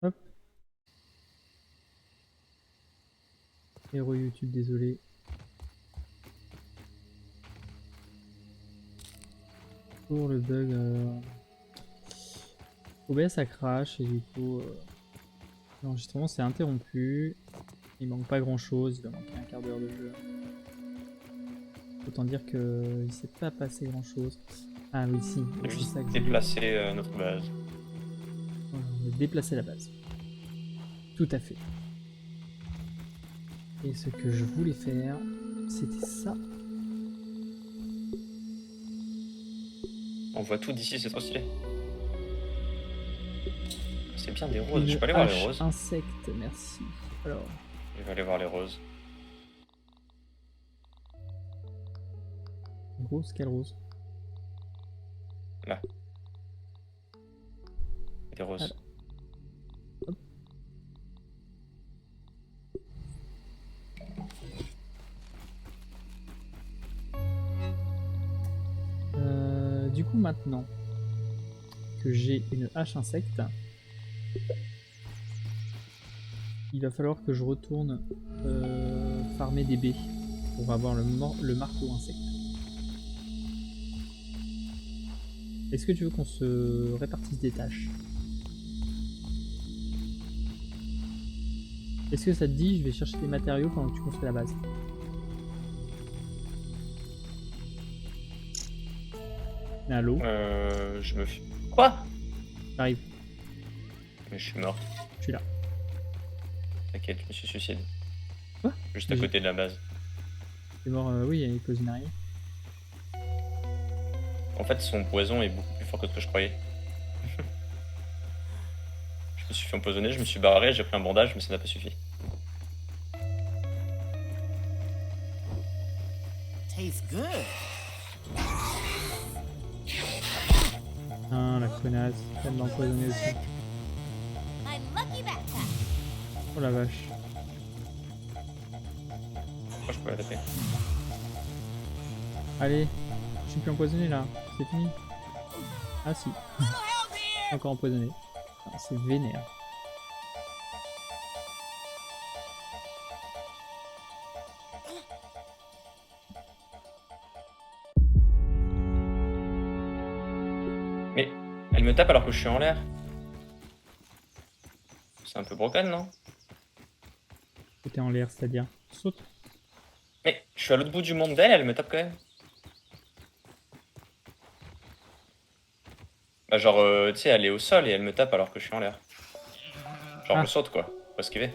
Hop. Héros YouTube, désolé. Pour le bug, OBS ça crash et du coup l'enregistrement s'est interrompu. Il manque pas grand chose, il va manquer un quart d'heure de jeu. Autant dire que il s'est pas passé grand chose. Ah oui si, On a c'est juste ça que déplacé notre base. voilà, on a déplacé la base. Tout à fait. Et ce que je voulais faire, c'était ça. On voit tout d'ici, c'est trop stylé. C'est bien des roses, je Une peux aller voir les hache roses. insecte, merci. Alors, Je vais aller voir les roses. rose, quelle rose? Là. Des roses. Alors, hop. Du coup maintenant que j'ai une hache insecte, il va falloir que je retourne farmer des baies pour avoir le marteau insecte. Est-ce que tu veux qu'on se répartisse des tâches? Est-ce que ça te dit, je vais chercher des matériaux pendant que tu construis la base? Allô? Je me fais... Quoi? J'arrive, Mais je suis mort. je suis là. T'inquiète, je me suis suicidé. Quoi? Juste à Mais côté de la base. t'es mort, oui, il y a une une araignée. En fait, son poison est beaucoup plus fort que ce que je croyais. Je me suis fait empoisonner, je me suis barré, j'ai pris un bandage, mais ça n'a pas suffi. Tastes good. Ah, la connasse, elle m'a empoisonné aussi. I'm lucky backpack. Oh la vache. Pourquoi je peux la taper? Allez, je suis plus empoisonné là, c'est fini. Ah si, encore empoisonné. Ah, c'est vénère. Mais elle me tape alors que je suis en l'air. C'est un peu broken, non? T'es en l'air, c'est-à-dire saute. Mais je suis à l'autre bout du monde d'elle, elle me tape quand même. Bah genre, tu sais, elle est au sol et elle me tape alors que je suis en l'air. Genre, Ah. je saute quoi, faut esquiver.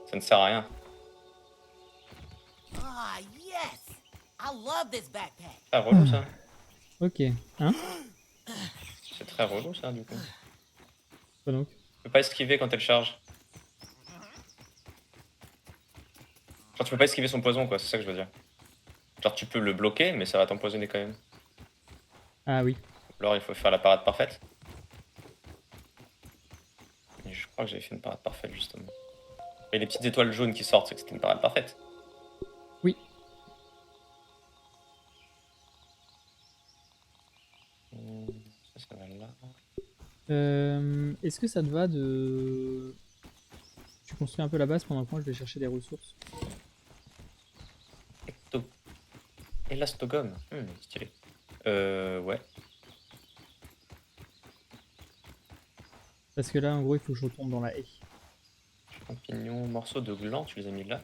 Ça ne sert à rien. Ah, yes. I love this backpack. Ah, relou ça. Ok, hein? C'est très relou ça du coup. Quoi donc? Tu peux pas esquiver quand elle charge. Genre tu peux pas esquiver son poison quoi, c'est ça que je veux dire. Genre tu peux le bloquer mais ça va t'empoisonner quand même. Ah oui. Alors il faut faire la parade parfaite. Et je crois que j'avais fait une parade parfaite justement. Et les petites étoiles jaunes qui sortent, c'est que c'était une parade parfaite. Oui. Ça va là. Est-ce que ça te va de... Tu construis un peu la base pendant que moi je vais chercher des ressources? Élastogome. Stylé. Ouais. Parce que là en gros il faut que je retourne dans la haie. Champignons, morceaux de gland, tu les as mis là.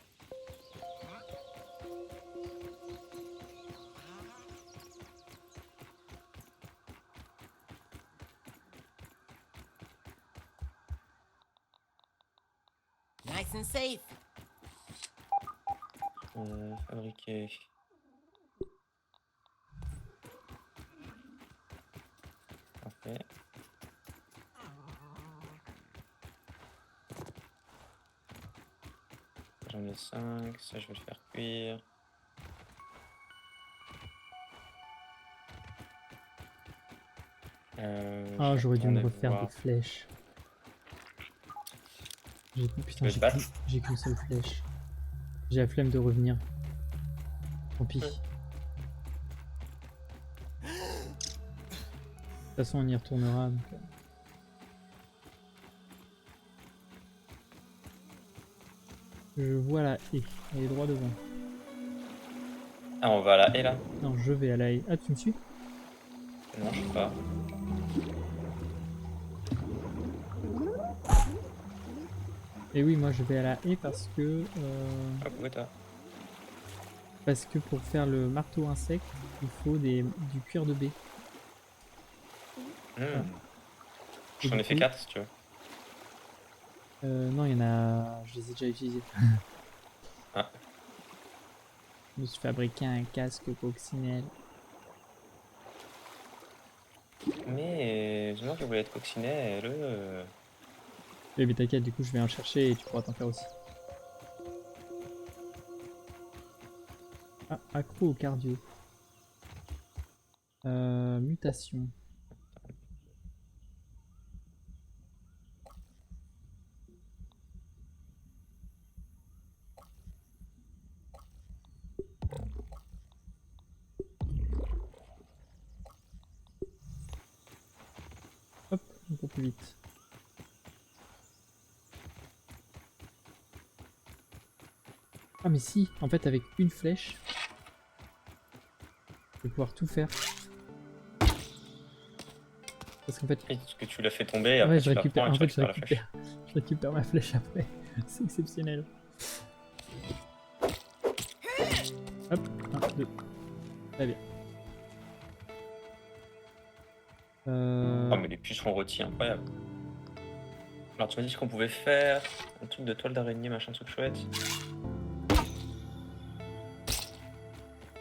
Nice and safe. Fabriquer. Parfait. J'en ai 5, ça je vais le faire cuire. Ah, j'aurais dû me refaire voir. des flèches. Putain, veux te battre j'ai qu'une seule flèche. J'ai la flemme de revenir. Tant pis. De toute façon, on y retournera. Donc... Je vois la haie. Elle est droit devant. Ah, on va à la haie là? Non, je vais à la haie. Ah, tu me suis? Non, je sais pas. Et oui, moi je vais à la haie Ah, pourquoi toi? parce que pour faire le marteau insecte, il faut du cuir de baie. Voilà. Et J'en du ai fait coup, 4 si tu veux. non, il y en a. Je les ai déjà utilisés. Ah. Je me suis fabriqué un casque coccinelle. Mais moi qui voulais être coccinelle. Mais t'inquiète, du coup, je vais en chercher et tu pourras t'en faire aussi. Ah, accro au cardio. Mutation. Hop, un peu plus vite. Ah mais si, en fait avec une flèche, je vais pouvoir tout faire. Parce qu'en fait, Est-ce que tu l'as fait tomber, après ouais, je tu la récupère, reprends et en tu fait, récupères la flèche. je récupère ma flèche après. C'est exceptionnel. Hop, 1, 2. Très bien. Oh mais les pucerons rôtis, incroyable. Alors tu m'as dit qu'on pouvait faire un truc de toile d'araignée, machin truc chouette.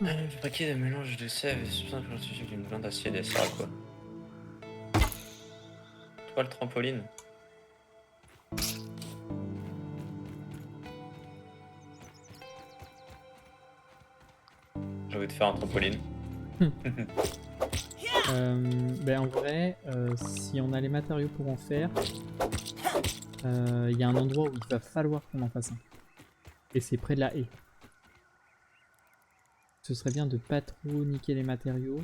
Fabriquer des mélanges de sève et substances constitutives d'une blinde d'acier, ça sert à quoi? Toile trampoline. J'ai envie de faire un trampoline. Ben en vrai, si on a les matériaux pour en faire, il y a un endroit où il va falloir qu'on en fasse un. Et c'est près de la haie. Ce serait bien de pas trop niquer les matériaux.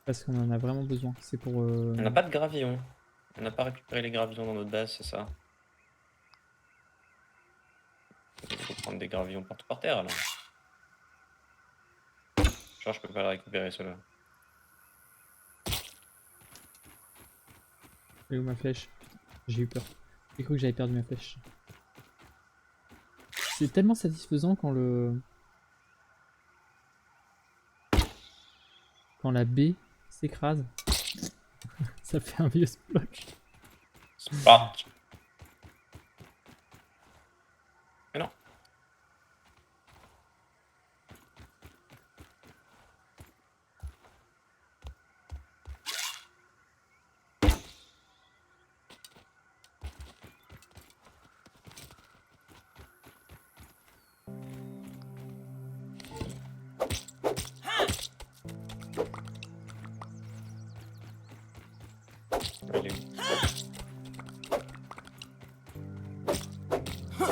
Parce qu'on en a vraiment besoin. C'est pour... On n'a pas de gravillon. On n'a pas récupéré les gravillons dans notre base, c'est ça? Il faut prendre des gravillons partout par terre alors. Genre je peux pas les récupérer ceux-là. Elle est où ma flèche? J'ai eu peur. J'ai cru que j'avais perdu ma flèche. C'est tellement satisfaisant quand quand la baie s'écrase. Ça fait un vieux splotch. Spark. Mais non. Il est où?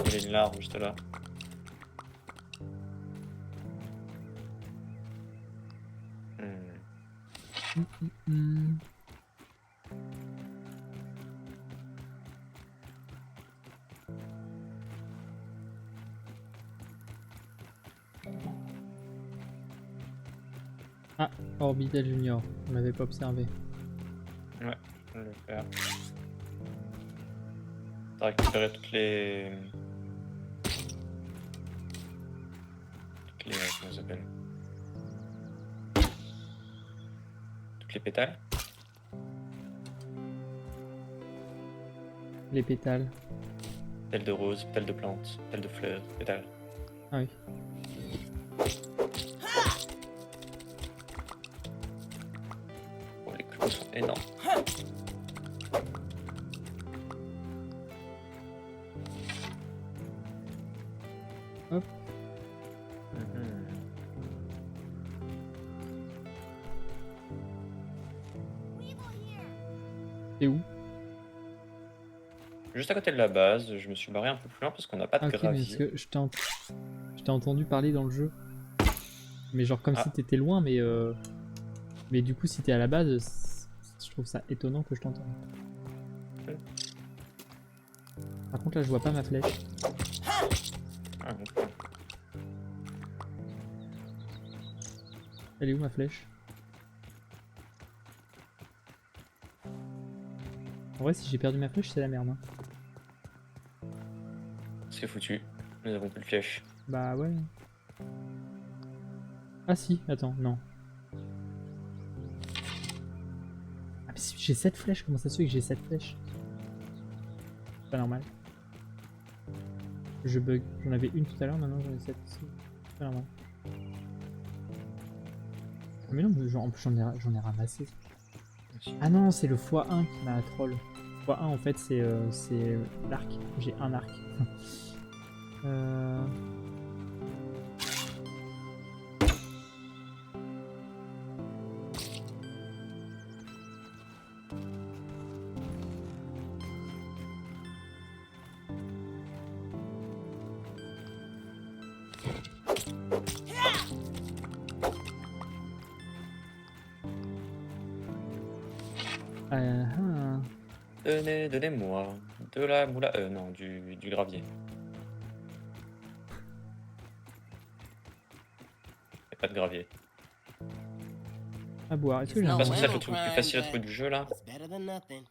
Il y a une larve juste là. Ah, Orbital Junior. On l'avait pas observé. Ouais, je vais le faire. T'as récupéré toutes les... comment ça s'appelle? Toutes les pétales? Les pétales. Pétales de rose, pétales de plantes, pétales de fleurs, pétales. Ah oui. Oh, les clous sont énormes. Hop. C'est où? Juste à côté de la base, je me suis barré un peu plus loin parce qu'on n'a pas de Ah, ok, mais parce gravier. que je t'ai entendu parler dans le jeu. Mais genre comme Ah. si t'étais loin, mais du coup si t'es à la base, je trouve ça étonnant que je t'entende. Par contre là je vois pas ma flèche. Ah, donc, Elle est où ma flèche? En vrai si j'ai perdu ma flèche c'est la merde. Hein. c'est foutu. Nous avons plus de flèches. Bah ouais. Ah si, attends, non. Ah mais si j'ai 7 flèches, comment ça se fait que j'ai 7 flèches? C'est pas normal. Je bug. J'en avais une tout à l'heure, maintenant j'en ai 7 ici. C'est pas normal. Ah mais non, mais en plus j'en ai ramassé. Ah non, c'est le x1 qui m'a troll. x1 en fait c'est l'arc. J'ai un arc. euh... ah. Donnez-moi de la moula... non, du gravier. Y a pas de gravier. À boire. Est-ce que j'ai It's un no Parce que ça animal le truc le plus crime, facile à trouver but du jeu là. it's better than nothing.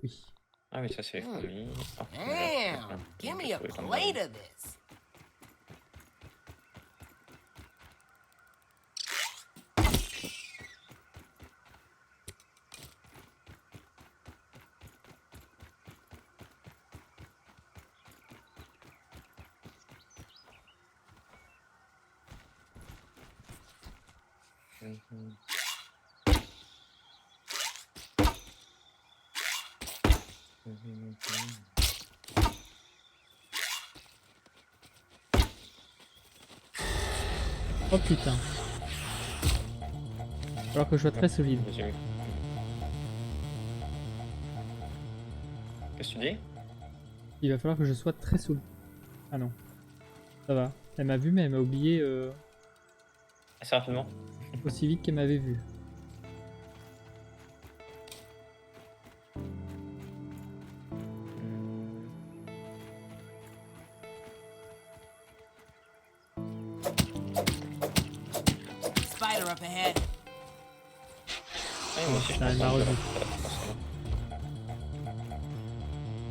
Oui. Ah oui, ça c'est les fourmis. Ah, Damn! Give me a plate of this. Mhm. Mhm. Oh putain. Alors que je sois très solide. Vas-y. Qu'est-ce que tu dis? Il va falloir que je sois très solide. Ah non. Ça va. Elle m'a vu mais elle m'a oublié Assez rapidement. aussi vite qu'elle m'avait vu. Spider up ahead. Ah, moi aussi je Putain, elle m'a pense revu.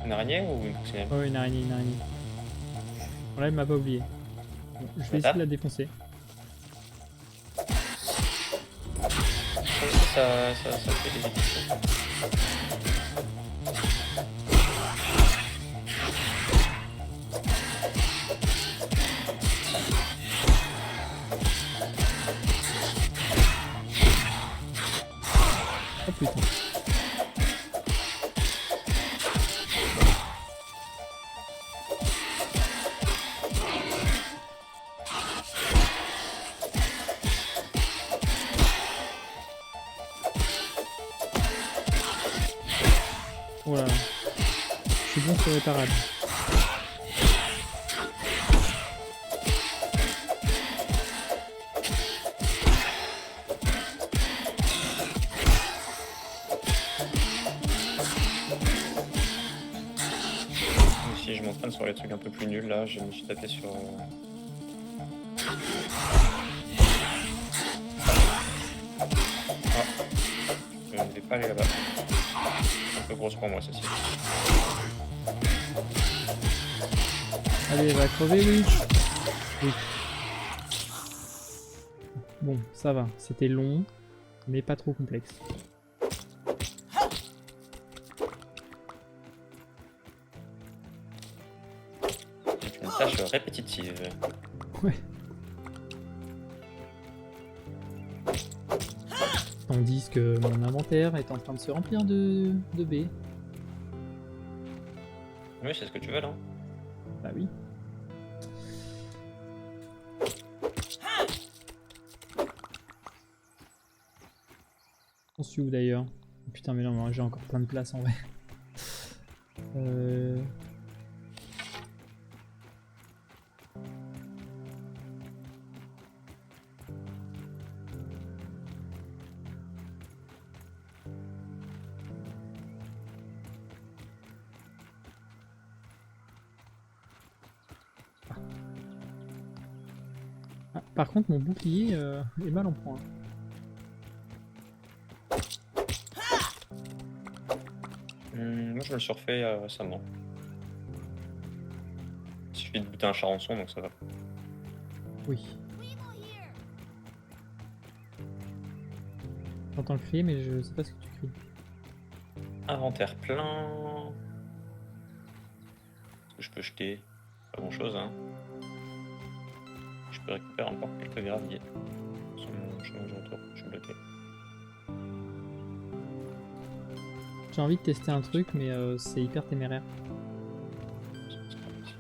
Une araignée ou une coccinelle? Oh une araignée, une araignée. Bon, là elle m'a pas oublié. Bon, je vais essayer de la défoncer. Ça fait des éditions. Oh putain. Oh là là. Je suis bon sur les parades. Si je m'entraîne sur les trucs un peu plus nuls là, je me suis tapé sur. Ah, je ne vais pas aller là-bas. Un peu grosse pour moi ceci. Allez, elle va crever, oui. Oui. Bon, ça va. C'était long, mais pas trop complexe. C'est une tâche répétitive. Ouais. Tandis que mon inventaire est en train de se remplir de baies. Oui, c'est ce que tu veux, non? Bah oui. On suit où d'ailleurs? Oh, putain mais non, j'ai encore plein de place en vrai. Par contre, mon bouclier est mal en point. Moi, je me le suis refait récemment. Il suffit de buter un charançon, donc ça va. Oui. J'entends le crier, mais je sais pas ce que tu cries. Inventaire plein. Ce que je peux jeter, pas grand chose, hein. Je peux récupérer encore quelques graviers sur mon chemin de retour. Je suis bloqué. J'ai envie de tester un truc, mais c'est hyper téméraire. C'est pas possible.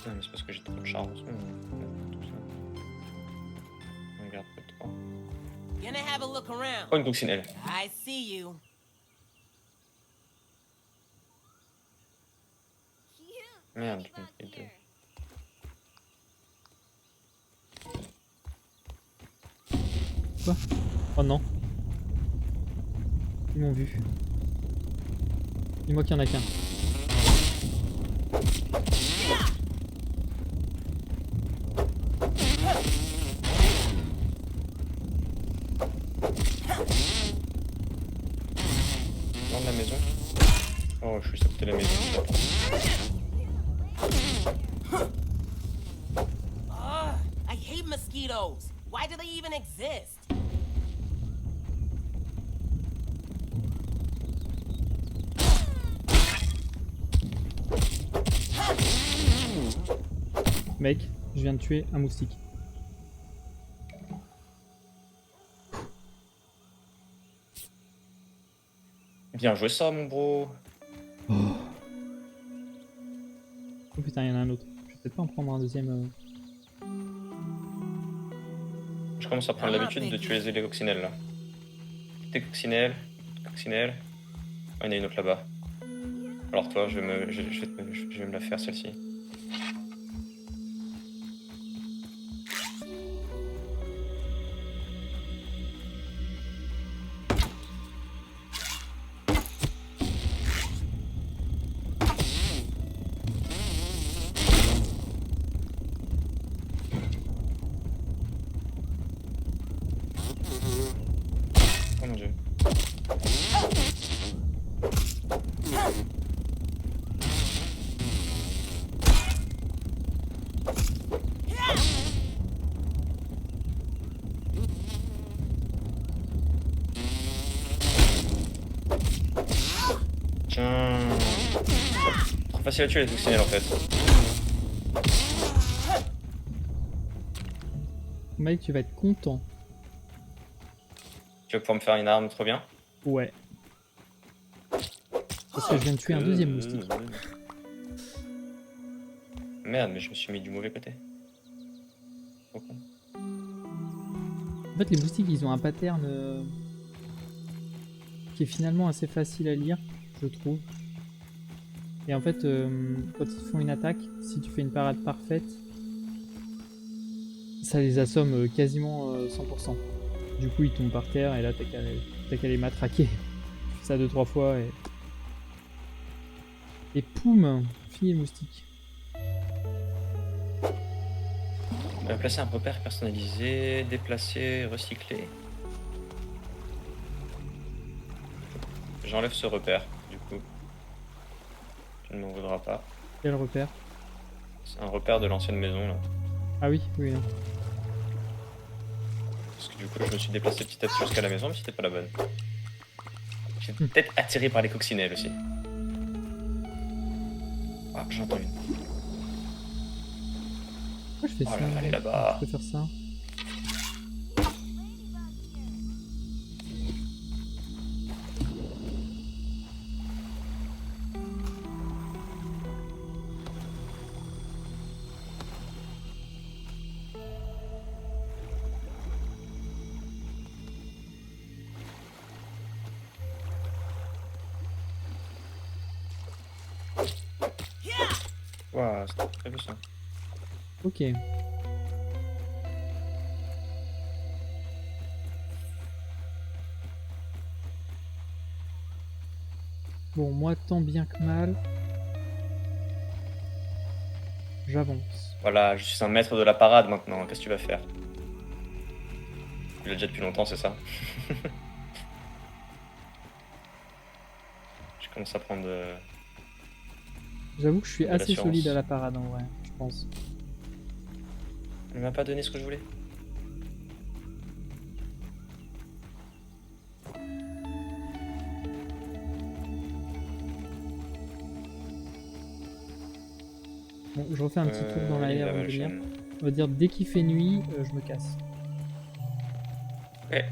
Non, mais c'est parce que j'ai trop de charançon. Tout ça. Regarde, peut-être pas. Gonna have a look around. Oh, une coccinelle. I see you. Merde, je me fais deux. Quoi? Oh non. Ils m'ont vu. Dis-moi qu'il y en a qu'un. Dans la maison. Oh, je suis sauté la maison. Ugh, I hate mosquitoes. Why do they even exist? Mec, je viens de tuer un moustique. Bien joué ça, mon bro. Oh putain, il y en a un autre. Je vais peut-être pas en prendre un deuxième. Je commence à prendre l'habitude de tuer les coccinelles là. Des coccinelles, coccinelles. Oh, il y en a une autre là-bas. Alors toi, je vais me la faire celle-ci. Oh mon dieu. Tiens. Trop facile à tuer les coccinelles en fait. Mec, tu vas être content. Tu vas pouvoir me faire une arme trop bien. Ouais. Parce que je viens de tuer un deuxième moustique. Merde, mais je me suis mis du mauvais côté. Trop con. En fait, les moustiques, ils ont un pattern qui est finalement assez facile à lire, je trouve. Et en fait, quand ils font une attaque, si tu fais une parade parfaite, ça les assomme quasiment 100%. Du coup, ils tombent par terre et là, t'as qu'à les matraquer. Tu fais ça 2-3 fois et... Et poum, fini les moustiques. Placer un repère personnalisé, déplacer, recycler. J'enlève ce repère, du coup. Tu ne m'en voudras pas. Quel repère? C'est un repère de l'ancienne maison, là. Ah oui, oui. Non. Parce que du coup, je me suis déplacé petit à petit jusqu'à la maison, mais c'était pas la bonne. J'ai peut-être attiré par les coccinelles aussi. Ah, j'entends une. Pourquoi je fais Oh ça? là là, elle est là-bas. Je peux faire ça. Waouh, c'était très bien ça. Ok. Bon, moi, tant bien que mal, j'avance. Voilà, je suis un maître de la parade maintenant. Qu'est-ce que tu vas faire? Tu l'as déjà depuis longtemps, c'est ça? Je commence à prendre J'avoue que je suis de assez l'assurance. solide à la parade en vrai, je pense. Elle m'a pas donné ce que je voulais. Bon, je refais un petit tour dans il est l'air là, avant ma de venir. chaîne. On va dire dès qu'il fait nuit, je me casse. Ok.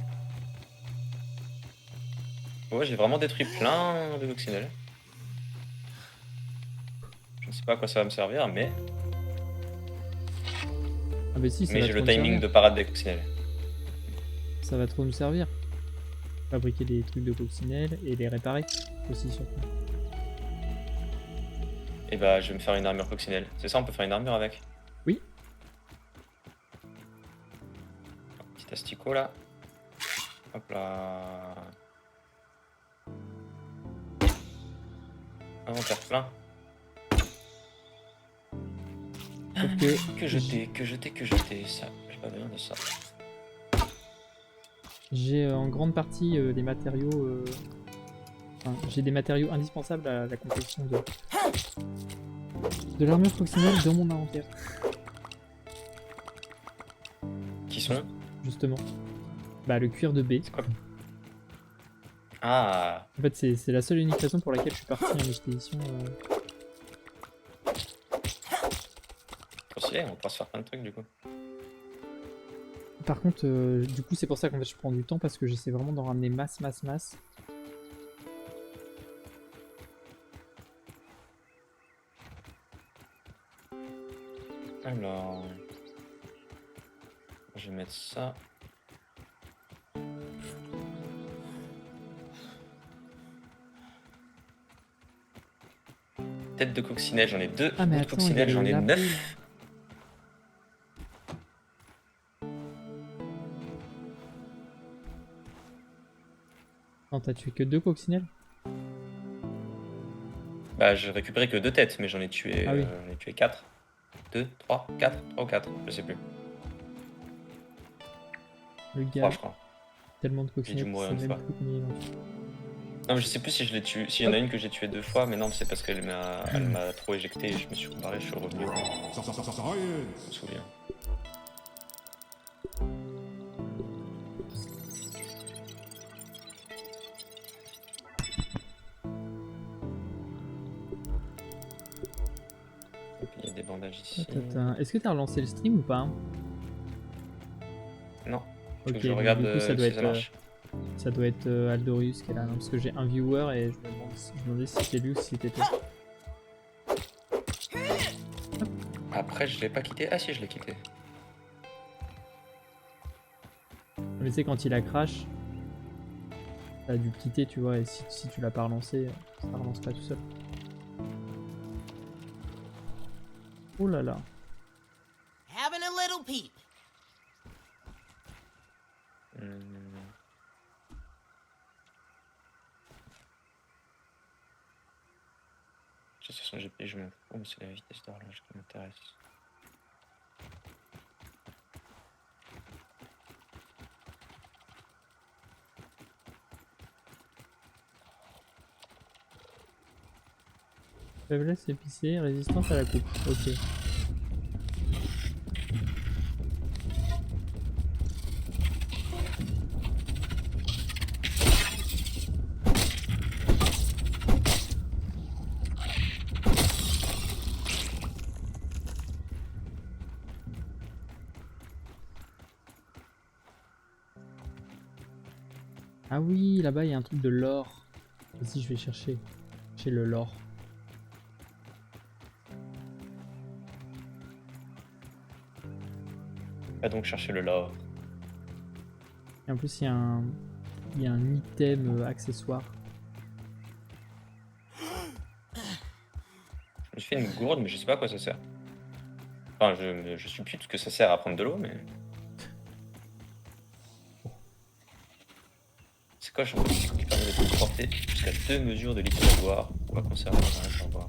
Ouais, j'ai vraiment détruit plein de coccinelles. Je ne sais pas à quoi ça va me servir, mais Ah bah si, ça va j'ai trop le me timing servir. de parade des coccinelles. Ça va trop me servir. Fabriquer des trucs de coccinelle et les réparer aussi surtout. Et bah, je vais me faire une armure coccinelle. C'est ça, on peut faire une armure avec. Oui. Petit asticot là. Hop là. Inventaire plein. Sauf que Que jeter, ça. J'ai pas besoin de ça. j'ai en grande partie des matériaux. Enfin, j'ai des matériaux indispensables à la confection de l'armure coccinelle dans mon inventaire, Qui sont? justement. Bah, le cuir de baie. C'est quoi? Ah, En fait, c'est la seule et unique raison pour laquelle je suis parti en expédition. trop stylé, on pourra se faire plein de trucs du coup. Par contre, du coup, c'est pour ça qu'en fait, je prends du temps parce que j'essaie vraiment d'en ramener masse. Alors, je vais mettre ça. Tête de coccinelle, j'en ai 2. Ah, mais Autres attends, coccinelles, il y a j'en ai le 9. Non, t'as tué que 2 coccinelles? Bah, j'ai récupéré que 2 têtes, mais j'en ai tué, Ah oui. j'en ai tué 4. 2, 3, 4, 3 ou 4, je sais plus. Le 3, gars, je crois. tellement de J'ai dû coccinelles, mourir c'est une même fois. plus combien il en tue. Non, mais je sais plus si je l'ai tué. S'il y en a une que j'ai tuée 2 fois, mais non, c'est parce qu'elle m'a trop éjecté et je me suis barré, je suis revenu. Je me souviens. Et puis il y a des bandages ici. Est-ce que t'as relancé le stream ou pas? Non. Ok, Je donc regarde du coup, ça doit si être, ça marche. ça doit être Aldorius qui est là, non, parce que j'ai un viewer et je me demandais si c'était lui ou si c'était toi. Après, je l'ai pas quitté. Ah si, je l'ai quitté. Mais tu sais, quand il a crash, t'as dû le quitter, tu vois, et si tu l'as pas relancé, ça relance pas tout seul. Oh là là. Having a little peep. De toute façon, GP, je m'en fous, mais c'est la vitesse d'horloge qui m'intéresse. Faiblesse épicée, résistance à la coupe. Ok. Ah oui, là-bas il y a un truc de l'or. Vas-y, je vais chercher. Chez le lore. Va donc chercher le lore. Et en plus, il y a un item accessoire. Je me suis fait une gourde, mais je sais pas à quoi ça sert. Enfin, je suppute que ça sert à prendre de l'eau, mais... C'est quoi, champion qui permet de transporter jusqu'à 2 mesures de liquide à boire. On va conserver dans un réservoir.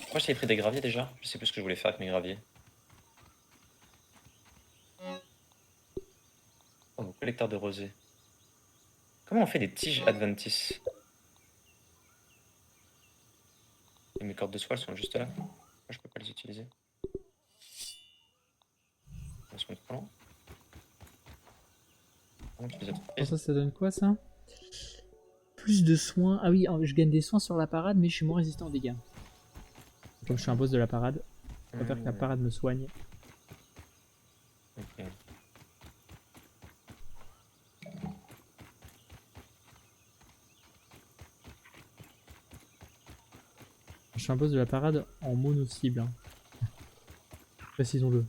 Pourquoi j'avais pris des graviers déjà? Je sais plus ce que je voulais faire avec mes graviers. Oh, collecteur de rosée. Comment on fait des tiges adventices? Et mes cordes de soie, elles sont juste là. Pourquoi je peux pas les utiliser? Elles sont comment? Comment tu les as Pour prises? ça donne quoi ça? Plus de soins. Ah oui, je gagne des soins sur la parade, mais je suis moins résistant aux dégâts. Comme je suis un boss de la parade, je préfère que la parade me soigne. Ok. Je suis un boss de la parade en mono cible. Hein. Précisons-le.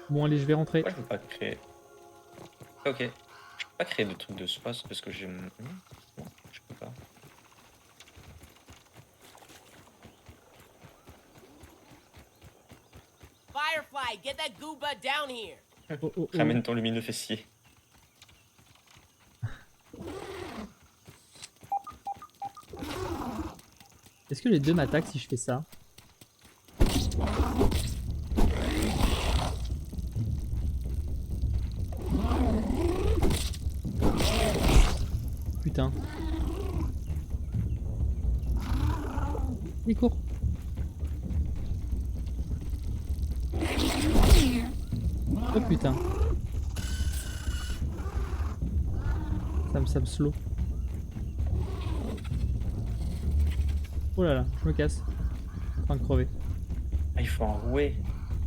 Bon allez, je vais rentrer. Pourquoi je peux pas créer... Ok. Je peux pas créer de trucs de soie, c'est parce que j'ai mon... Non, je peux pas. Firefly, get that gooba down here. Oh, oh, oh. Ramène ton lumineux fessier. Est-ce que les deux m'attaquent si je fais ça? Putain. Il court. Oh putain. Ça me slow. Oh là là, je me casse. Je suis en train de crever. Ah, il faut un rouet.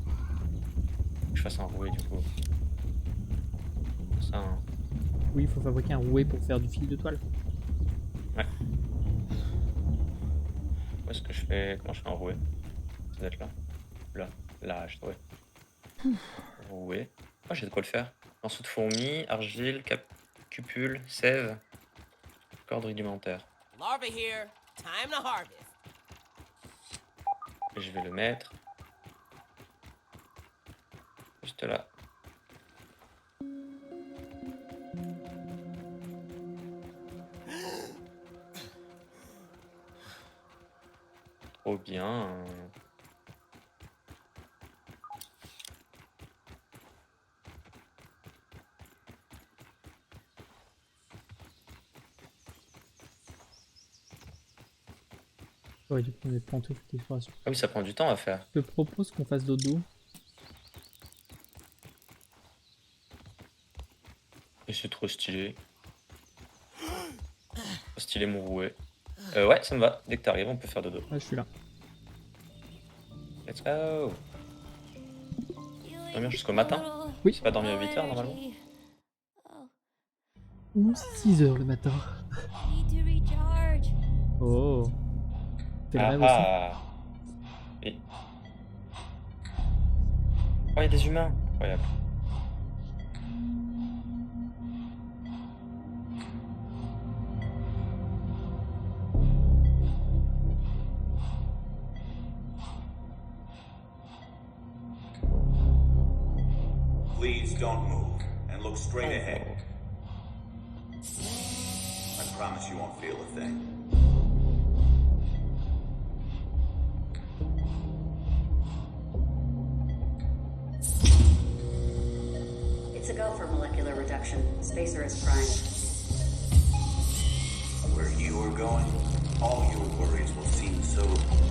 Faut que je fasse un rouet du coup. Ça, hein. Oui, il faut fabriquer un rouet pour faire du fil de toile. Ouais. Où est-ce que je fais... Comment je fais un rouet? Ça doit être là. Là, je dois. Rouet. Oh, j'ai de quoi le faire. Morceau de fourmi, argile, cupule, sève, corde rudimentaire. Larva here. Time to harvest. Et je vais le mettre juste là. Trop bien. J'aurais dû prendre des pantoufles d'exploration. Ah oui, ça prend du temps à faire. Je te propose qu'on fasse dodo. Et c'est trop stylé. Trop stylé mon rouet. Ouais, ça me va. Dès que t'arrives, on peut faire dodo. Ah, je suis là. Let's go. Dormir jusqu'au matin? Oui. C'est pas dormir à 8h normalement? Ou 6 heures le matin. Oh. Fais le rêve aussi. Ah. Et... Oh, il y a des humains. Incroyable. Please don't move and look straight ahead. I promise you won't feel a thing. It's a go for molecular reduction. Spacer is primed. Where you are going, all your worries will seem so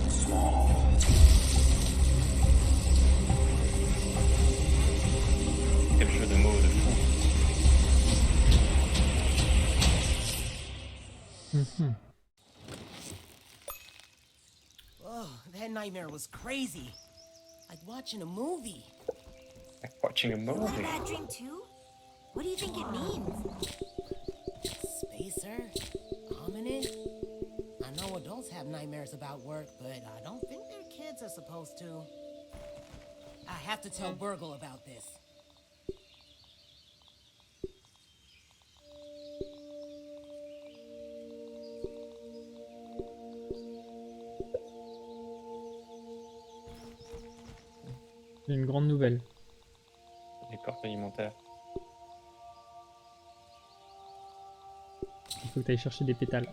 small. Quel jeu de mots de fou. Oh, that nightmare was crazy. Like watching a movie. Like watching a You had a movie. bad dream too? What do you think it means? Spacer? Ominous? I know adults have nightmares about work, but I don't think their kids are supposed to. I have to tell Burgle about this. J'ai une grande nouvelle. Les corps alimentaires. Il faut que tu ailles chercher des pétales.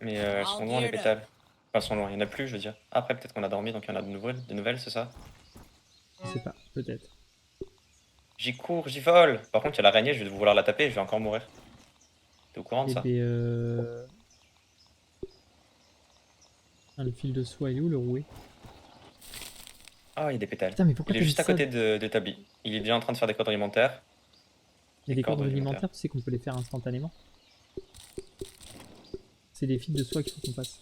Mais elles sont loin les pétales. Enfin, elles sont loin, il y en a plus, je veux dire. Après, peut-être qu'on a dormi, donc il y en a de nouvelles, c'est ça? Je sais pas, peut-être. J'y cours, j'y vole. Par contre, il y a l'araignée, je vais vouloir la taper, je vais encore mourir. T'es au courant de Et ça? ben le fil de soie est où, le rouet? Ah, il y a des pétales. Putain, mais pourquoi Il est t'as juste mis à ça? côté de Tabi. Il est déjà en train de faire des cordes alimentaires. Il y a Des des cordes cordes rudimentaires, tu sais qu'on peut les faire instantanément. C'est des fils de soie qu'il faut qu'on fasse.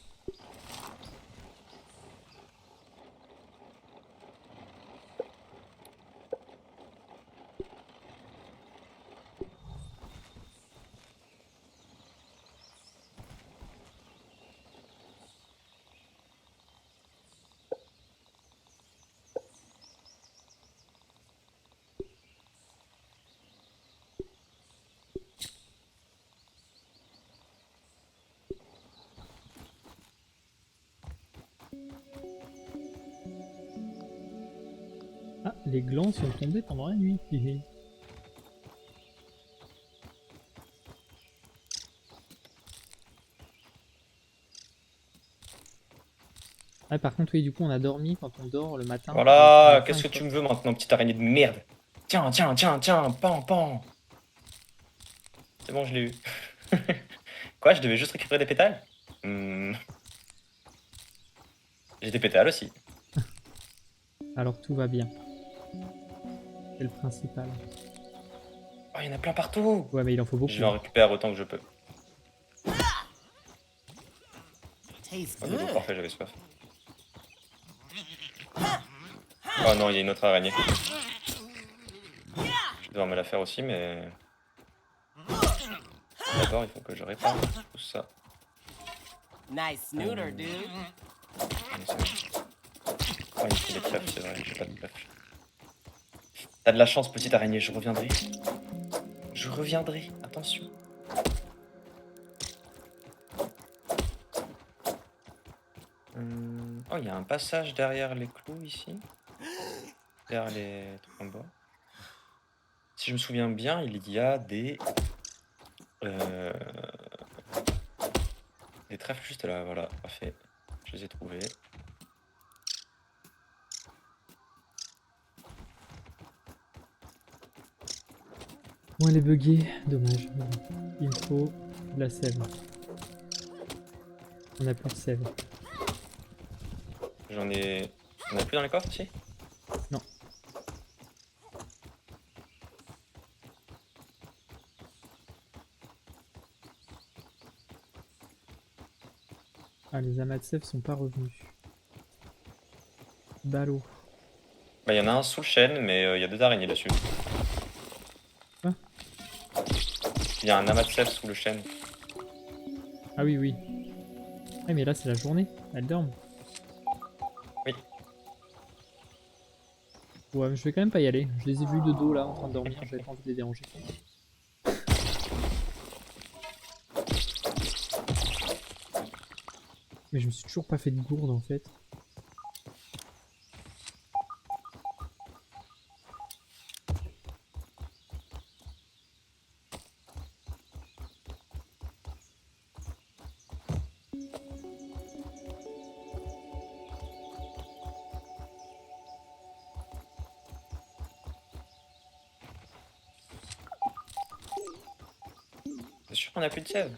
Ah, les glands sont tombés pendant la nuit. Ah, par contre, oui, du coup, on a dormi. Quand on dort le matin. on a Voilà, faim, qu'est-ce que il tu faut- me veux maintenant, petite araignée de merde? Tiens, tiens, tiens, tiens, pan, pan. C'est bon, je l'ai eu. Quoi, je devais juste récupérer des pétales? J'ai des pétales aussi. Alors tout va bien. C'est le principal. Oh, il y en a plein partout. Ouais, mais il en faut beaucoup. Je vais en récupérer autant que je peux. Tastes Oh, de l'eau, good. parfait, j'avais soif. Oh non, il y a une autre araignée. Je vais devoir me la faire aussi, mais... D'abord, il faut que je répare tout ça. Nice snooter, dude. Allez, c'est bon. Oh, il me faut des trèfles, c'est vrai, j'ai pas de trèfles. T'as de la chance, petite araignée, je reviendrai. Je reviendrai, attention. Oh, il y a un passage derrière les clous ici. Derrière les trucs en bois. Si je me souviens bien, il y a des trèfles juste là, voilà, parfait. Je les ai trouvés. Bon, elle est buggée. Dommage. Il me faut de la sève. On a plus de sève. J'en ai... On a plus dans les coffres aussi? Non. Ah, les amas de sève sont pas revenus. Ballot. Bah, il y en a un sous le chêne, mais il y a deux araignées dessus. Quoi? Il y a un amas de sève sous le chêne. Ah oui, oui. Ah, mais là, c'est la journée. Elles dorment. Oui. Ouais, mais je vais quand même pas y aller. Je les ai vus de dos là, en train de dormir. J'avais pas envie de les déranger. Mais je me suis toujours pas fait de gourde en fait. C'est sûr qu'on a plus de sève.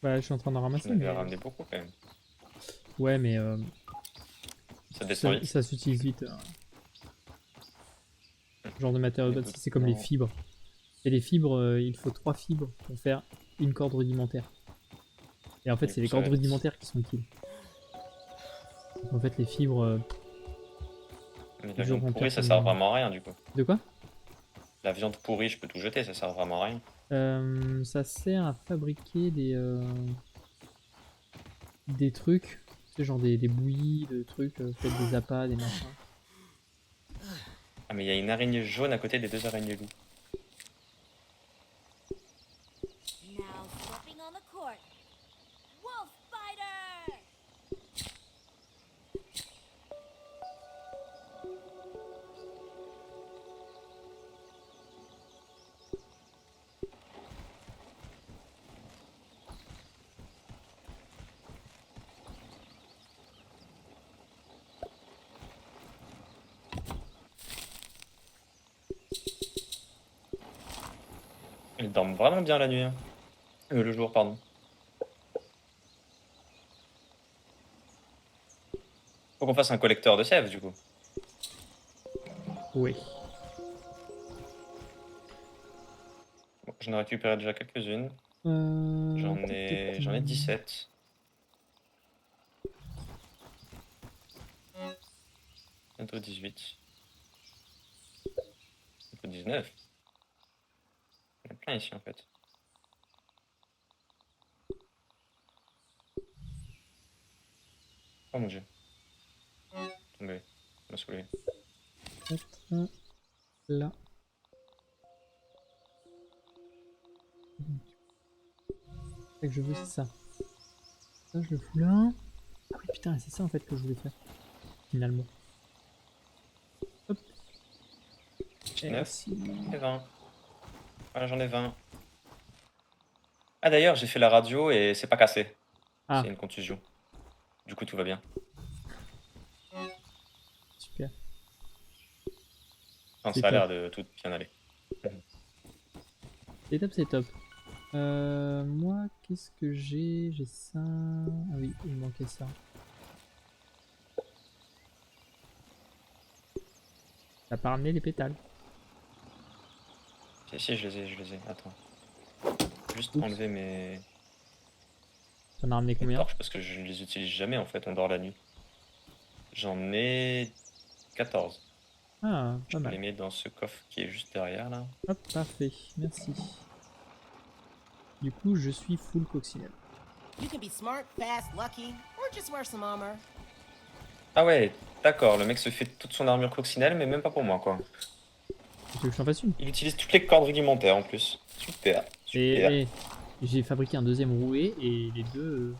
Bah, je suis en train d'en ramasser. On avait Mais... ramené beaucoup quand même. Ouais, mais Ça descend ça, vite. ça s'utilise vite. Ce genre de matériaux Les bas, c'est comme les documents. fibres. Et les fibres, il faut 3 fibres pour faire une corde rudimentaire. Et en fait, Du c'est coup, les ça va cordes être- rudimentaires qui sont utiles. Donc, en fait, les fibres. Mais la Toujours viande pourrie, remplir ça ton- sert vraiment à rien du coup. De quoi? La viande pourrie, je peux tout jeter, ça sert vraiment à rien. Ça sert à fabriquer des trucs. Tu sais, genre des bouillies, des trucs, peut-être des appâts, des machins. Ah, mais il y a une araignée jaune à côté des deux araignées loups. Now stepping on the court. Wolf fighter! Ils dorment vraiment bien la nuit. Hein. Le jour, pardon. Faut qu'on fasse un collecteur de sève, du coup. Oui. Bon, j'en ai récupéré déjà quelques-unes. J'en ai 17. Bientôt 18. Bientôt 19. Il y en a plein ici en fait. Oh mon dieu. Tombé. Ça m'a saoulé. 4 là. Ce que je veux, c'est ça. Ça, je le fous là. Ah oui, putain, c'est ça en fait que je voulais faire. Finalement. Hop. Et 19 aussi. et 20. Voilà, j'en ai 20. Ah d'ailleurs, j'ai fait la radio et c'est pas cassé. Ah, C'est une contusion. Du coup, tout va bien. super. Enfin, C'est ça a l'air top. de tout bien aller. C'est top, c'est top. Moi, qu'est-ce que j'ai? J'ai ça. Ah oui, il me manquait ça. T'as pas ramené les pétales? Si, je les ai. Attends. Juste Oups. enlever mes T'en as ramené combien? torches parce que je les utilise jamais en fait, on dort la nuit. J'en ai 14. Ah, Je pas te les mal. mets dans ce coffre qui est juste derrière là. Hop, parfait. Merci. Du coup, je suis full coccinelle. You can be smart, fast, lucky, or just wear some armor. Ah ouais, d'accord, le mec se fait toute son armure coccinelle, mais même pas pour moi quoi. Tu veux que je t'en fasse une? Il utilise toutes les cordes rudimentaires en plus. Super, super. Et j'ai fabriqué un deuxième rouet et les deux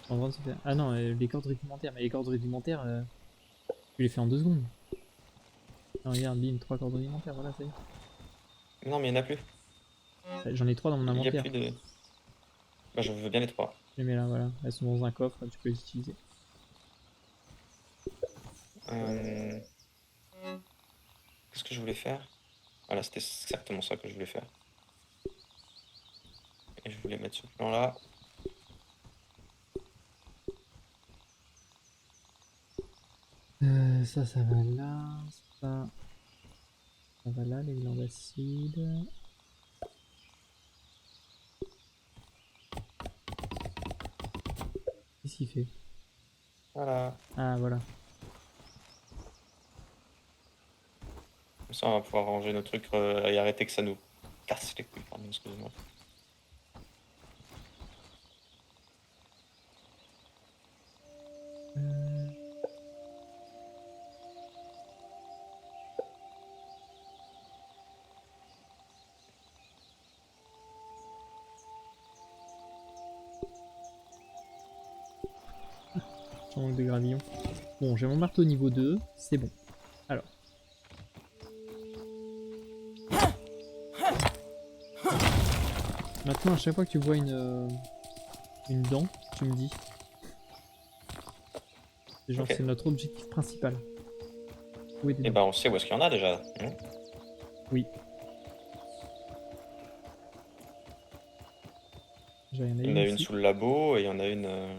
sont en train de se faire. Ah non, les cordes rudimentaires. Mais les cordes rudimentaires, tu les fais en 2 secondes. Non, regarde, bim, 3 cordes rudimentaires, voilà, ça y est. Non, mais il n'y en a plus. J'en ai 3 dans mon Il n'y a inventaire. plus de. Bah, je veux bien les 3. Je les mets là, voilà. Elles sont dans un coffre, tu peux les utiliser. Qu'est-ce que je voulais faire? Voilà, c'était exactement ça que je voulais faire. Et je voulais mettre ce plan là. Ça va là. Ça va là, les glandes acides. Qu'est-ce qu'il fait? Voilà. Ah, voilà. Comme ça, on va pouvoir ranger nos trucs et arrêter que ça nous casse les couilles. Pardon, excusez-moi. Sans manque de gravillon. Bon, j'ai mon marteau niveau 2, c'est bon. Alors. Maintenant, à chaque fois que tu vois une dent, tu me dis. C'est genre, Ok. c'est notre objectif principal. Trouver des Et dents. bah, on sait où est-ce qu'il y en a déjà. Oui. Il y en a Il y en a une ici. sous le labo et il y en a une. Et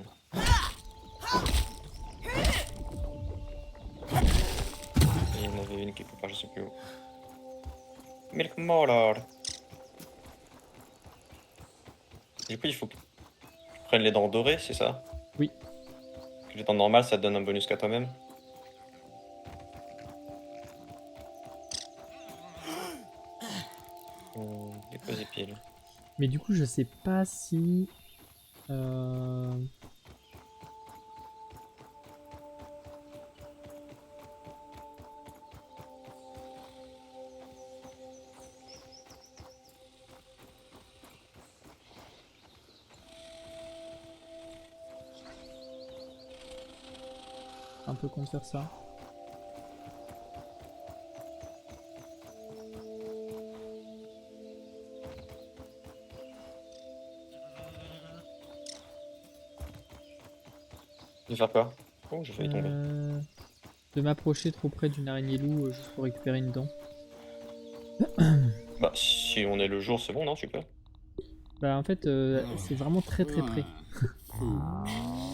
il y en avait une quelque part, je sais plus où. Milk Molar. Du coup, il faut que tu prennes les dents dorées, c'est ça? Oui. Que les dents normales, ça te donne un bonus qu'à toi-même. Déposer pile. Mais du coup, je sais pas si. Un peu con de faire ça. De faire peur. Oh, j'ai failli tomber. De m'approcher trop près d'une araignée loup juste pour récupérer une dent. Bah, Bah, si on est le jour, c'est bon, non, tu peux? Bah en fait, c'est vraiment très près.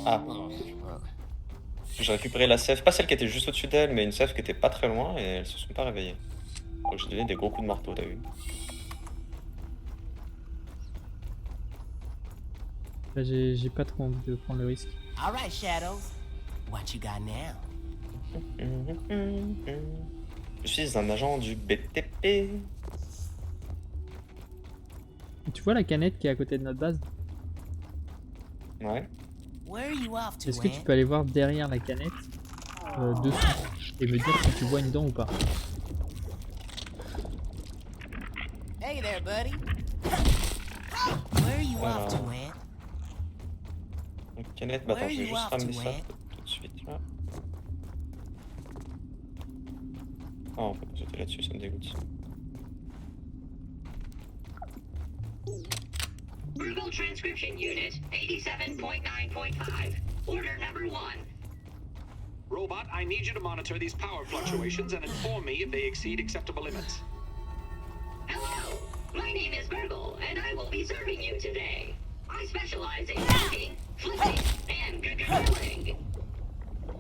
Ah. J'ai récupéré la sève, pas celle qui était juste au-dessus d'elle, mais une sève qui était pas très loin et elles se sont pas réveillées. Donc j'ai donné des gros coups de marteau, t'as vu? Bah, j'ai pas trop envie de prendre le risque. All right, Shadows. What you got now? Je suis un agent du BTP. Et tu vois la canette qui est à côté de notre base? Ouais. Where are you off to, Est-ce que tu Ant? peux aller voir derrière la canette, dessous, et me dire si tu vois une dent ou pas? Hey there, buddy. Where are you off to, Ant? Donc canette, bah attends, Where je vais you juste off ramener to, ça Ant? tout de suite là. Oh, on peut pas sauter là-dessus, ça me dégoûte. Verbal Transcription Unit 87.9.5. Order number 1. Robot, I need you to monitor these power fluctuations and inform me if they exceed acceptable limits. Hello, my name is Burgle, and I will be serving you today. I specialize in cooking, flipping, and grilling.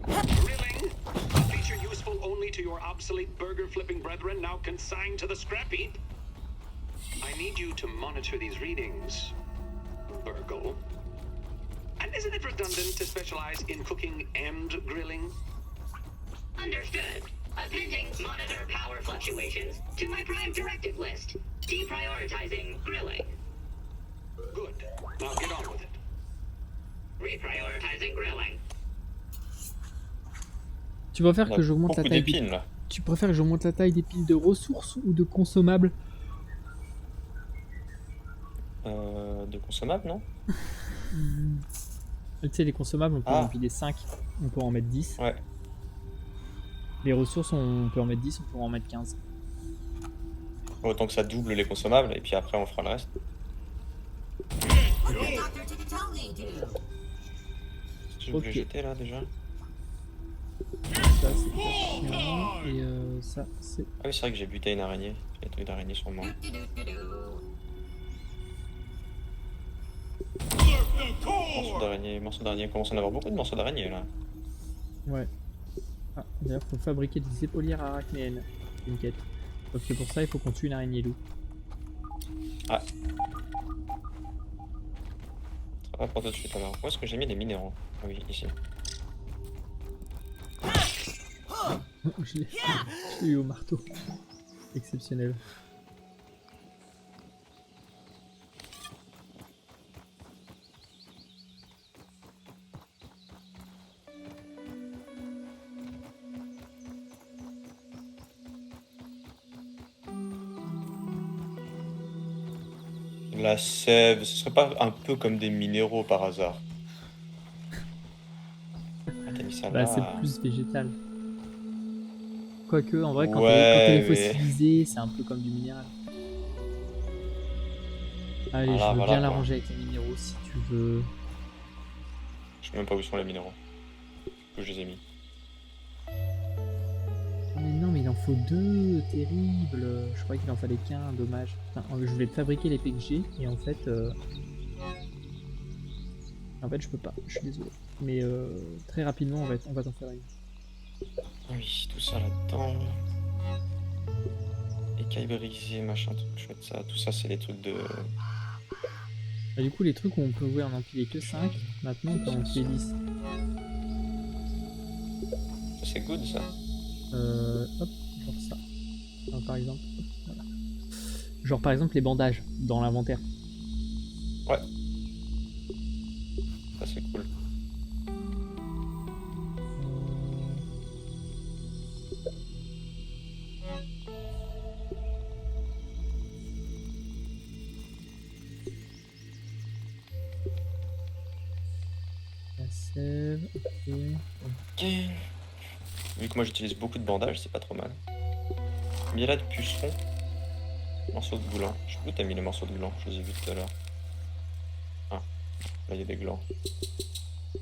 Grilling? A feature useful only to your obsolete burger-flipping brethren now consigned to the scrap heap? I need you to monitor these readings, Burgle. And isn't it redundant to specialize in cooking and grilling? Understood. Appending monitor power fluctuations to my prime directive list. Deprioritizing grilling. Good. Now get on with it. Reprioritizing grilling. Tu préfères On a que j'augmente la beaucoup taille d'épines là. Tu préfères que j'augmente la taille des piles de ressources ou de consommables? De consommables, non? Tu sais, les consommables, on peut Ah. en empiler 5, on peut en mettre 10. Ouais. Les ressources, on peut en mettre 10, on peut en mettre 15. Autant que ça double les consommables et puis après on fera le reste. Si tu veux Ok. les jeter là déjà? Ça, c'est chiant. Et ça, c'est... Ah oui, c'est vrai que j'ai buté une araignée. J'ai des trucs d'araignée sur moi. Morceaux d'araignée. Commence à en avoir beaucoup de morceaux d'araignée là. Ouais. Ah, d'ailleurs, faut fabriquer des épaulières arachnéennes. C'est une quête. Sauf que pour ça, il faut qu'on tue une araignée loup. Ah. Ça va pour tout de suite alors. Où est-ce que j'ai mis les minéraux? Ah oui, ici. Je l'ai eu au marteau. Exceptionnel. La sève, ce serait pas un peu comme des minéraux par hasard? Ah, t'as mis ça Bah, là. c'est plus végétal. Quoique, en vrai, quand Ouais, elle est mais- fossilisée, c'est un peu comme du minéral. Allez, Voilà, je veux voilà, bien quoi. l'arranger avec les minéraux si tu veux. Je sais même pas où sont les minéraux. Que je les ai mis. Mais non, mais il en faut 2, terrible. Je croyais qu'il en fallait qu'un, dommage. Putain, je voulais te fabriquer l'épée que j'ai, et en fait, je peux pas, je suis désolé. Mais très rapidement, on va t'en faire une. Oui, tout ça là-dedans. Écailles brisées, machin, truc chouette, ça. Tout ça, c'est les trucs de. Bah, du coup, les trucs où on pouvait en empiler que 5, maintenant on peut en empiler 10. Ça, c'est good ça. Hop, genre ça. Alors, par exemple, hop, voilà. Genre par exemple les bandages dans l'inventaire. Ouais. Ça, c'est cool. La sève, ok. Ok. Vu que moi j'utilise beaucoup de bandages, c'est pas trop mal. Miela de puceron. Morceaux de gland. Je sais plus où t'as mis les morceaux de gland, je les ai vus tout à l'heure. Ah, là il y a des glands. On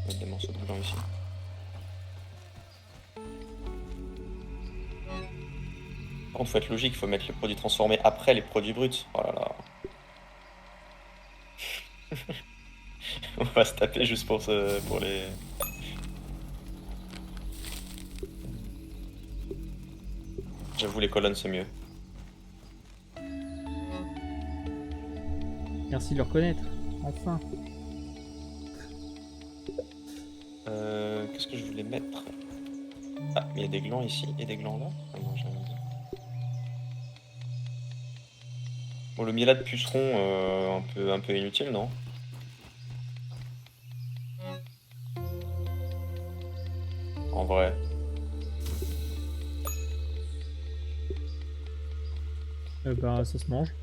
va mettre des morceaux de gland ici. Par contre, faut être logique, faut mettre les produits transformés après les produits bruts. Oh là là. On va se taper juste pour les... J'avoue, les colonnes, c'est mieux. Merci de le reconnaître. Enfin. Qu'est-ce que je voulais mettre? Ah, mais il y a des glands ici et des glands là. Ah non, j'ai rien dit. Bon, le miel de puceron, un peu inutile, non? En vrai. Bah, ça se mange.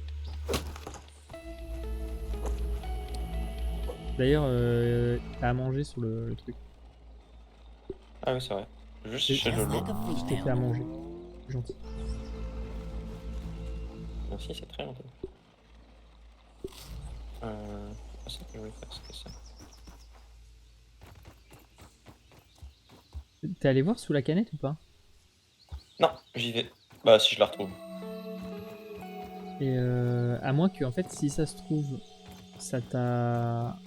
D'ailleurs, t'as à manger sur le truc. Ah oui, c'est vrai. Juste Et- chez Lolo. Like a fruit Je t'ai fait à manger. Gentil. Merci, c'est très gentil. Ah, c'est ce que je voulais faire, c'était ça. T'es allé voir sous la canette ou pas? Non, j'y vais. Bah, si je la retrouve. Et à moins que, en fait, si ça se trouve, ça t'a...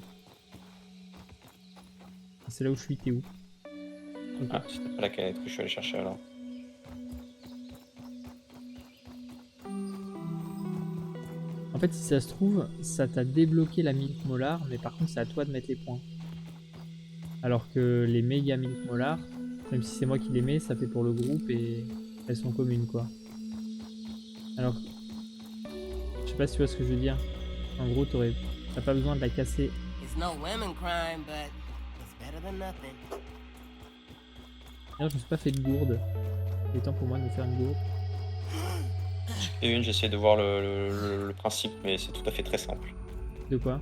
C'est là où je suis, t'es où? Ok. Ah, c'était pas la canette que je suis allé chercher alors. En fait, si ça se trouve, ça t'a débloqué la Milk Molar, mais par contre, c'est à toi de mettre les points. Alors que les méga Milk Molar, même si c'est moi qui les mets, ça fait pour le groupe et elles sont communes, quoi. Alors, je sais pas si tu vois ce que je veux dire. En gros, t'as pas besoin de la casser. It's no women crime, but it's better than nothing. D'ailleurs, je me suis pas fait de gourde. Il est temps pour moi de me faire une gourde. Et une, j'essaie de voir le principe, mais c'est tout à fait très simple. De quoi?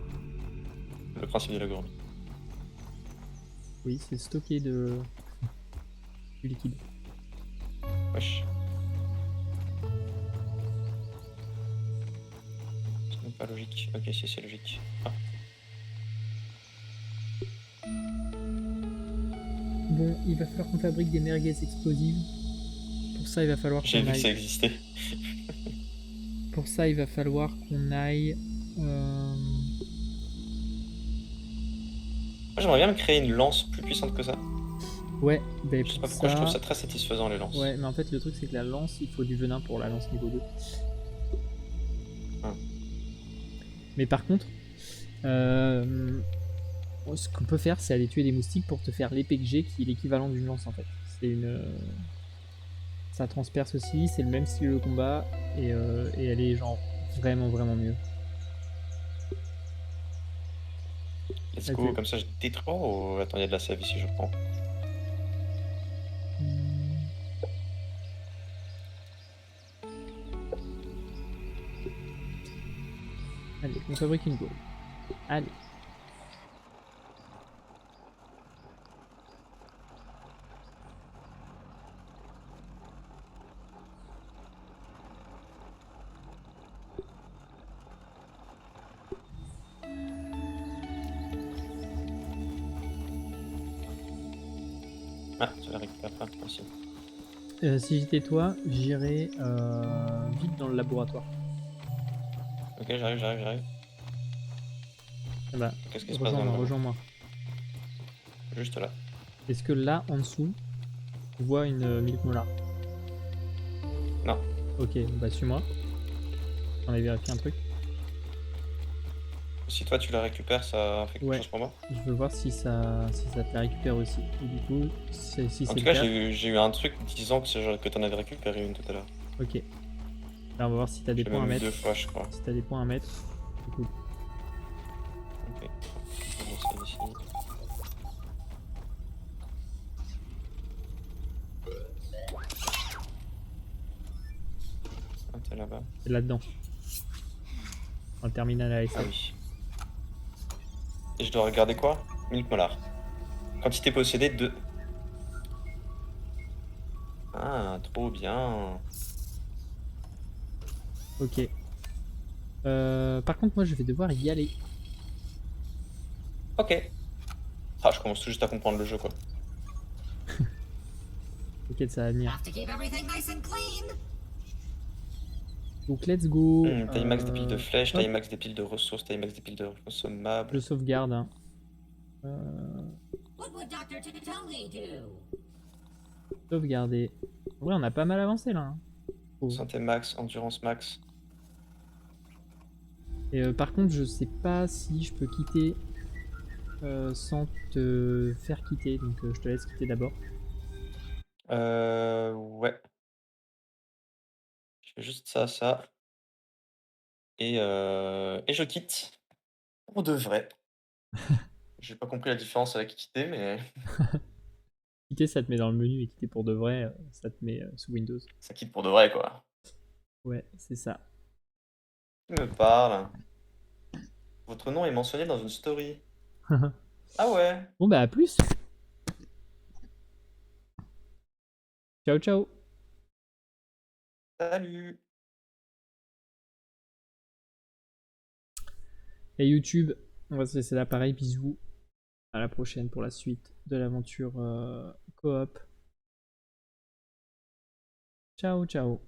Le principe de la gourde. Oui, c'est stocker du liquide. Wesh. Ce n'est pas logique. Ok, si c'est logique. Ah. Bon, il va falloir qu'on fabrique des merguez explosives. Pour ça, il va falloir J'ai qu'on vu que ça aille... existait. Pour ça, il va falloir qu'on aille... Moi, j'aimerais bien me créer une lance plus puissante que ça. Ouais, ben Je sais pour pas pourquoi je ça... trouve ça très satisfaisant les lances. Ouais, mais en fait, le truc, c'est que la lance, il faut du venin pour la lance niveau 2. Ah. Mais par contre, ce qu'on peut faire, c'est aller tuer des moustiques pour te faire l'épée que j'ai, qui est l'équivalent d'une lance, en fait. C'est une... Ça transperce aussi, c'est le même style de combat, et elle est genre vraiment mieux. Let's Ok. go, comme ça je détruis. Oh, attends, il y a de la save ici, je prends. Allez, on fabrique une gourde. Allez. Ah, ça la récupère pas, aussi. Si j'étais toi, j'irais vite dans le laboratoire. Ok, j'arrive. Ah bah, Qu'est-ce qui se passe dans le rejoins-moi, labo? rejoins-moi. Juste là. Est-ce que là, en dessous, tu vois une Milk Molar? Non. Ok, bah suis-moi. On a vérifié un truc. Si toi tu la récupères, ça fait quelque Ouais. chose pour moi? Je veux voir si ça te la récupère aussi. Et du coup, si En c'est tout le cas, cas, j'ai eu un truc disant que t'en avais récupéré une tout à l'heure. ok. Là, on va voir si t'as des J'ai points à même eu mettre. 2 fois, je crois. Si t'as des points à mettre, c'est cool. Ok. Bon, c'est ici. Ah, t'es là-bas. C'est là-dedans. Dans le terminal à Ah SF. oui. Et je dois regarder quoi? Milk Molar. Quantité possédée 2. Ah, trop bien. Ok. Par contre, moi, je vais devoir y aller. Ok. Ah, je commence tout juste à comprendre le jeu, quoi. Ok, ça va venir. Have to keep everything nice and clean. Donc let's go. Taille max des piles de flèches, hop, taille max des piles de ressources, taille max des piles de consommables. je sauvegarde. Hein. What would Dr. Tully do? Sauvegarder. Ouais, on a pas mal avancé là. Hein. Oh. Santé max, endurance max. Et par contre, je sais pas si je peux quitter sans te faire quitter. Donc je te laisse quitter d'abord. Ouais. Je fais juste ça. Et je quitte. Pour de vrai. J'ai pas compris la différence avec quitter, mais Quitter, ça te met dans le menu, et quitter pour de vrai, ça te met sous Windows. ça quitte pour de vrai, quoi. Ouais, c'est ça. Qui me parle? Votre nom est mentionné dans une story. Ah ouais. Bon bah à plus. Ciao ciao. Salut. Et YouTube, on va se laisser là, pareil, bisous. À la prochaine pour la suite de l'aventure coop. Ciao ciao.